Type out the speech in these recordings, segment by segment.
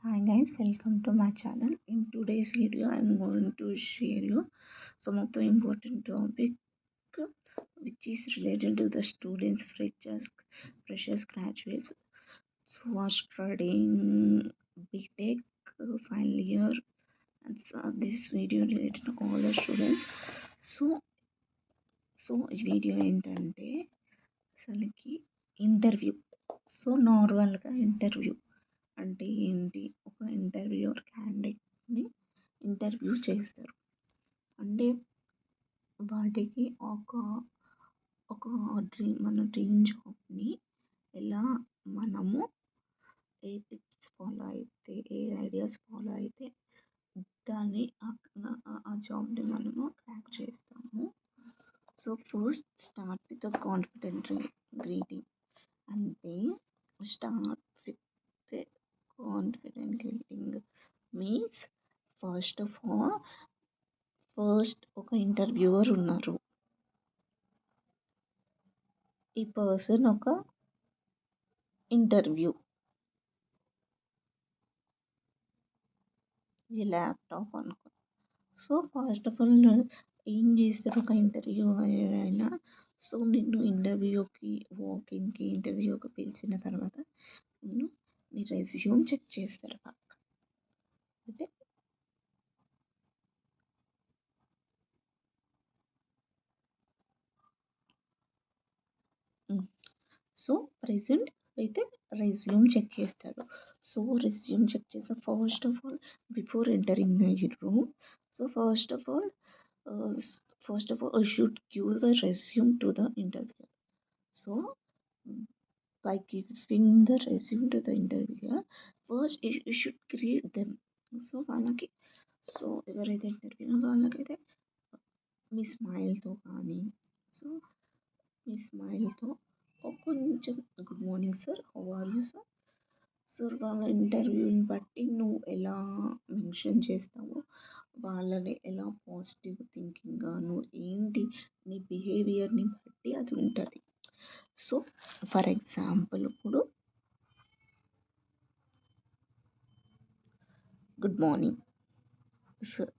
Hi guys, welcome to my channel. In today's video, I'm going to share you some of the important topic which is related to the students, freshers, graduates who are studying BTech final year. And this video related to all the students. So, ఈ video ఏంటంటే అసలుకి interview. So నార్మల్గా interview అంటే ఏంటి? ఒక interviewer క్యాండిడేట్ని interview చేస్తారు. అంటే వాటికి ఒక మన డ్రీమ్ జాబ్ని ఎలా మనము ఏ టిప్స్ ఫాలో అయితే, ఏ ఐడియాస్ ఫాలో అయితే దాన్ని ఆ జాబ్ని మనము క్రాక్ చేస్తాము. So first start with confident greeting. అంటే start with confident greeting means first ఒక ఇంటర్వ్యూవర్ ఉన్నారు. ఈ పర్సన్ ఒక ఇంటర్వ్యూ, ఇది ల్యాప్టాప్ అనుకో. సో ఫస్ట్ ఆఫ్ ఆల్ ఏం చేస్తారు ఒక ఇంటర్వ్యూ అయినా? సో నిన్ను ఇంటర్వ్యూకి పిలిచిన తర్వాత నిన్ను నీ రెజ్యూమ్ చెక్ చేస్తారు. అంటే సో ప్రెజెంట్ అయితే రెజ్యూమ్ చెక్ చేస్తారు. సో రెజ్యూమ్ చెక్ చేస్తే first of all before entering your room, so first of all I should give the resume to the interviewer. So by giving the resume to the interviewer, first you should greet them. So వాళ్ళకి, so ఎవరైతే interview వాళ్ళకైతే మీ స్మైల్తో కానీ, so మీ స్మైల్తో కొంచెం good morning sir, how are you sir. So వాళ్ళ ఇంటర్వ్యూని బట్టి నువ్వు ఎలా మెన్షన్ చేస్తావో, వాళ్ళని ఎలా పాజిటివ్ థింకింగ్గా నువ్వు ఏంటి నీ బిహేవియర్ని బట్టి అది ఉంటుంది. సో ఫర్ ఎగ్జాంపుల్ ఇప్పుడు good morning sir.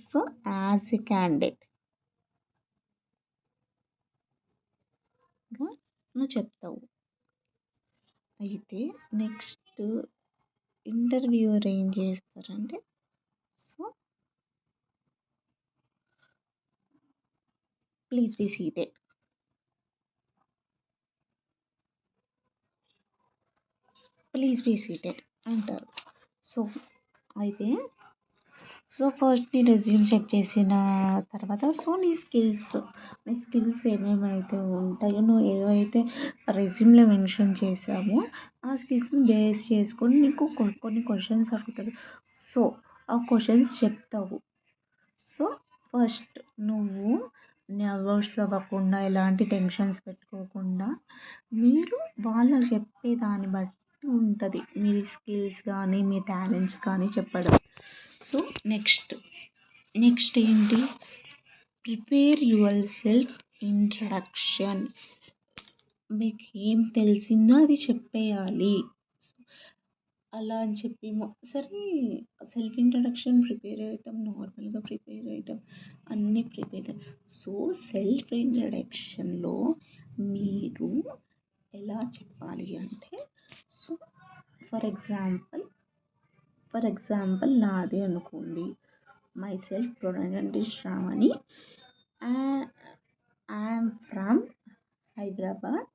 So as a క్యాండిడేట్గా నువ్వు చెప్తావు. అయితే నెక్స్ట్ ఇంటర్వ్యూయర్ ఏం చేస్తారంటే, సో ప్లీజ్ బీ సీటెడ్, అంటారు. సో అయితే సో ఫస్ట్ నీ రెజ్యూమ్ చెక్ చేసిన తర్వాత, సో నీ స్కిల్స్ ఏమేమైతే ఉంటాయో, నువ్వు ఏవైతే రెజ్యూమ్లో మెన్షన్ చేసావో ఆ స్కిల్స్ని బేస్ చేసుకొని నీకు కొన్ని క్వశ్చన్స్ అడుగుతారు. సో ఆ క్వశ్చన్స్ చెప్తావు. సో ఫస్ట్ నువ్వు నర్వస్ అవ్వకుండా, ఎలాంటి టెన్షన్స్ పెట్టుకోకుండా, మీరు వాళ్ళు చెప్పే దాన్ని బట్టి ఉంటుంది మీ స్కిల్స్ కానీ మీ టాలెంట్స్ కానీ చెప్పడం. సో నెక్స్ట్ ఏంటి? Prepare your self introduction. మీకు ఏం తెలిసిందో అది చెప్పేయాలి. అలా అని చెప్పి సరే సెల్ఫ్ ఇంట్రడక్షన్ ప్రిపేర్ అవుతాం, నార్మల్గా ప్రిపేర్ అవుతాం, అన్నీ ప్రిపేర్ అవుతాం. సో సెల్ఫ్ ఇంట్రడక్షన్లో మీరు ఎలా చెప్పాలి అంటే, సో ఫర్ ఎగ్జాంపుల్ నాది అనుకోండి. Myself pronoun is Shravani. I'm from Hyderabad.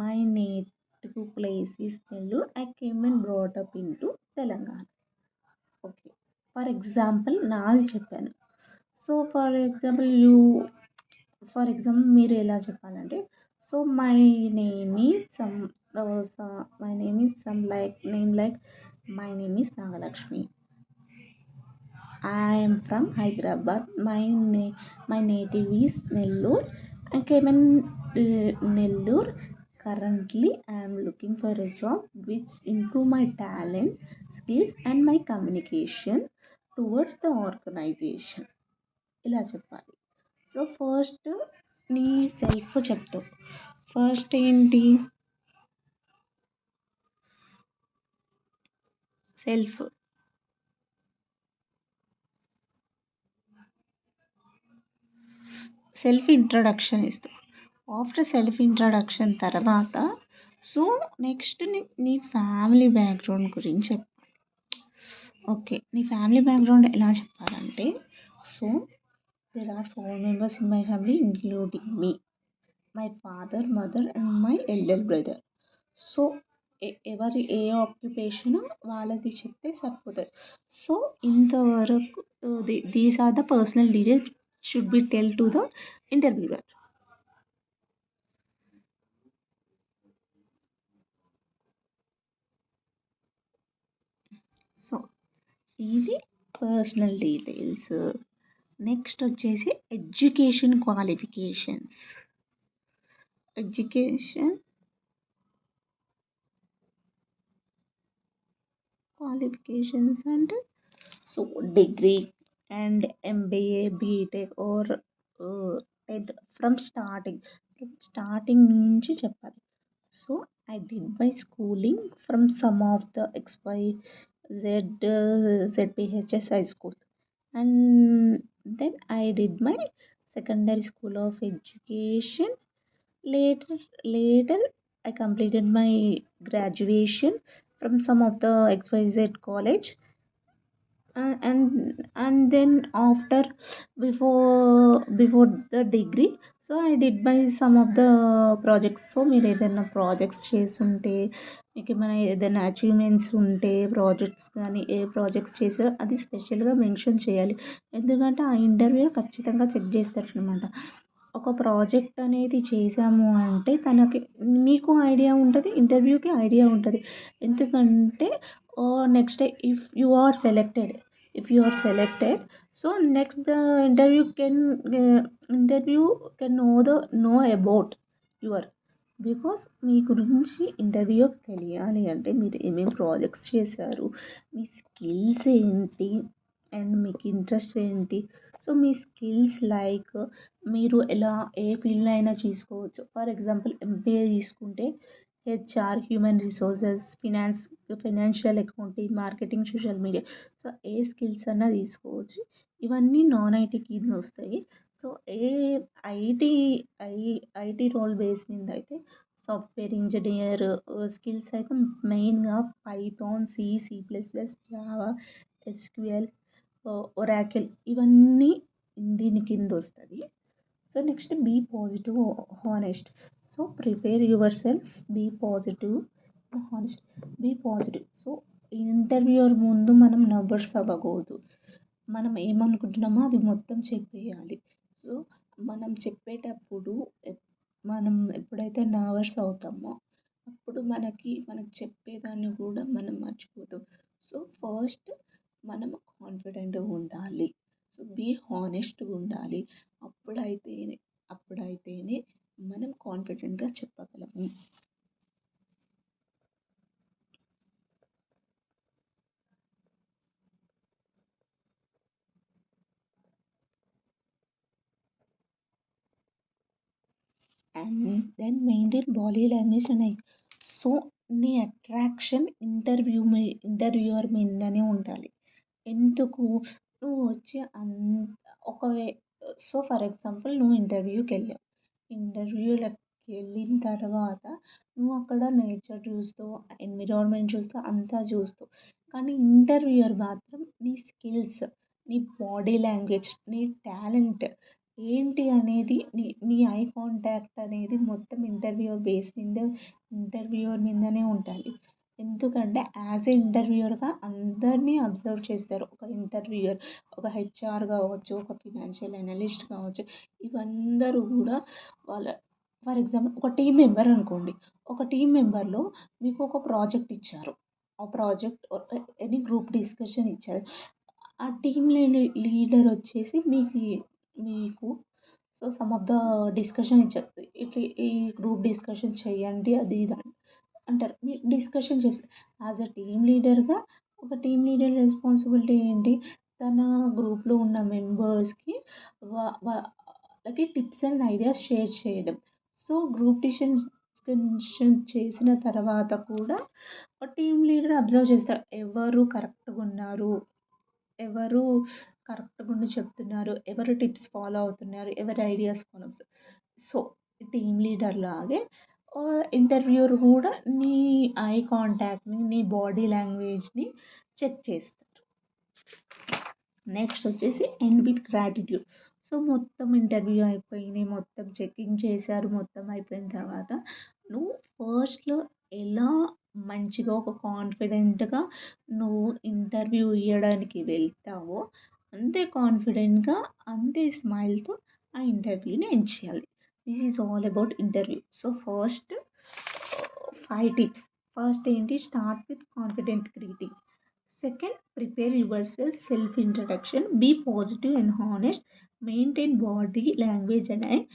My native place is Nellore. I came and brought up into Telangana. Okay, for example నాది చెప్పాను. సో ఫర్ ఎగ్జాంపుల్ మీరు ఎలా చెప్పాలంటే, so my name is Nagalakshmi. I am from Hyderabad. My native is Nellore. I came in Nellore. Currently, I am looking for a job which improve my talent, skills, and my communication towards the organization. ఇలా చెప్పాలి. So first నీ self చెప్తావు. First ఏంటి? Self self introduction ఇస్తావు. After self introduction తర్వాత so next నీ family background గురించి చెప్పాలి. ఓకే, నీ ఫ్యామిలీ బ్యాక్గ్రౌండ్ ఎలా చెప్పాలంటే so there are 4 members in my family including me, my father, mother and my elder brother. So ఎవరి ఏ ఆక్యుపేషన్ వాళ్ళది చెప్తే సరిపోతుంది. సో ఇంతవరకు these are the personal details should be tell to the interviewer. So ఇది personal details. Next వచ్చేసి education qualifications. Education qualifications అంటే so degree and MBA BTech or 10th from starting నుంచి చెప్పాలి. So I did my schooling from some of the ZPHS high school and then I did my secondary school of education. Later I completed my graduation from some of the XYZ college. And then after before the degree so I did buy some of the projects. So మీరు ఏదైనా projects చేస్తుంటే మీకు ఏమైనా ఏదైనా achievements ఉంటే projects కానీ ఏ projects చేసారో అది స్పెషల్గా మెన్షన్ చేయాలి. ఎందుకంటే ఆ ఇంటర్వ్యూ ఖచ్చితంగా చెక్ చేస్తారనమాట. ఒక ప్రాజెక్ట్ అనేది చేసాము అంటే తనకి మీకు ఐడియా ఉంటుంది, ఇంటర్వ్యూకి ఐడియా ఉంటుంది. ఎందుకంటే next if you are selected so next the interview can know about your because మీ గురించి ఇంటర్వ్యూ తెలియాలి అంటే మీరు ఏమేమి ప్రాజెక్ట్స్ చేశారు, మీ స్కిల్స్ ఏంటి అండ్ మీకు ఇంట్రెస్ట్ ఏంటి. సో మీ స్కిల్స్ లైక్ మీరు ఎలా ఏ ఫీల్డ్లో అయినా తీసుకోవచ్చు. ఫర్ ఎగ్జాంపుల్ ఎంబీఏ తీసుకుంటే HR, human resources, financial accounting, marketing, social media. So ఏ స్కిల్స్ అన్నా తీసుకోవచ్చు. ఇవన్నీ నాన్ ఐటీ కింద వస్తాయి. So IT IT role base మీద అయితే సాఫ్ట్వేర్ ఇంజనీర్ స్కిల్స్ అయితే మెయిన్గా Python, C++, Java, SQL, Oracle ఇవన్నీ దీని కింద వస్తుంది. So next be positive, honest. So prepare yourself, be positive, honest, be positive. So interviewer ముందు మనం నర్వస్ అవ్వకూడదు. మనం ఏమనుకుంటున్నామో అది మొత్తం చెప్పేయాలి. సో మనం చెప్పేటప్పుడు మనం ఎప్పుడైతే నర్వస్ అవుతామో అప్పుడు మనకు చెప్పేదాన్ని కూడా మనం మర్చిపోతాం. సో ఫస్ట్ మనం కాన్ఫిడెంట్గా ఉండాలి. సో బీ హానెస్ట్గా ఉండాలి. అప్పుడైతేనే మనం కాన్ఫిడెంట్గా చెప్పగలము. And then maintain body language and so నీ అట్రాక్షన్ ఇంటర్వ్యూవర్ మీదనే ఉండాలి. ఎందుకు నువ్వు వచ్చి ఒకవే సో ఫర్ ఎగ్జాంపుల్ నువ్వు ఇంటర్వ్యూలోకి వెళ్ళిన తర్వాత నువ్వు అక్కడ నేచర్ చూస్తావు, ఎన్విరాన్మెంట్ చూస్తావు, అంతా చూస్తావు. కానీ ఇంటర్వ్యూయర్ మాత్రం నీ స్కిల్స్, నీ బాడీ లాంగ్వేజ్, నీ టాలెంట్ ఏంటి అనేది నీ ఐ కాంటాక్ట్ అనేది మొత్తం ఇంటర్వ్యూయర్ మీదనే ఉండాలి. ఎందుకంటే యాజ్ ఏ ఇంటర్వ్యూయర్గా అందరినీ అబ్జర్వ్ చేస్తారు ఒక ఇంటర్వ్యూయర్. ఒక హెచ్ఆర్ కావచ్చు, ఒక ఫినాన్షియల్ అనలిస్ట్ కావచ్చు, ఇవందరూ కూడా వాళ్ళ ఫర్ ఎగ్జాంపుల్ ఒక టీం మెంబర్ అనుకోండి. ఒక టీం మెంబర్లో మీకు ఒక ప్రాజెక్ట్ ఇచ్చారు. ఆ ప్రాజెక్ట్ ఎనీ గ్రూప్ డిస్కషన్ ఇచ్చారు. ఆ టీం లీడర్ వచ్చేసి మీకు so some of the discussion ఇచ్చారు. ఇట్లా ఈ గ్రూప్ డిస్కషన్ చేయండి అది ఇది అంటారు. మీరు డిస్కషన్ చేస్తారు. యాజ్ అ టీమ్ లీడర్గా ఒక టీమ్ లీడర్ రెస్పాన్సిబిలిటీ ఏంటి, తన గ్రూప్లో ఉన్న మెంబర్స్కి వాళ్ళకి టిప్స్ అండ్ ఐడియాస్ షేర్ చేయడం. సో గ్రూప్ డిస్కషన్ చేసిన తర్వాత కూడా టీమ్ లీడర్ అబ్జర్వ్ చేస్తారు. ఎవరు కరెక్ట్‌గా ఉన్నారు, ఎవరు కరెక్ట్‌గా ఉండి చెప్తున్నారు, ఎవరు టిప్స్ ఫాలో అవుతున్నారు, ఎవరి ideas follow so, team leader లాగే ఇంటర్వ్యూయర్ కూడా నీ ఐ కాంటాక్ట్‌ని, నీ బాడీ లాంగ్వేజ్‌ని చెక్ చేస్తారు. నెక్స్ట్ వచ్చేసి ఎండ్ విత్ గ్రాటిట్యూడ్. సో, మొత్తం ఇంటర్వ్యూ అయిపోయింది. మొత్తం చెకింగ్ చేశారు. మొత్తం అయిపోయిన తర్వాత నువ్వు ఫస్ట్‌లో ఎలా మంచిగా ఒక కాన్ఫిడెంట్‌గా నువ్వు ఇంటర్వ్యూ ఇయ్యడానికి వెళ్తావో, అంతే కాన్ఫిడెంట్‌గా, అంతే స్మైల్‌తో ఆ ఇంటర్వ్యూని ఎండ్ చేయాలి. This is all about interview. So, first 5 tips. First ఏంటి, start with confident greeting. Second, prepare yourself, self introduction, be positive and honest, maintain body language and eye.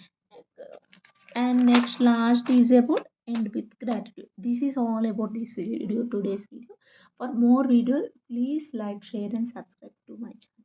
And next last is about end with gratitude. This is all about this video, today's video. For more video, please like, share and subscribe to my channel.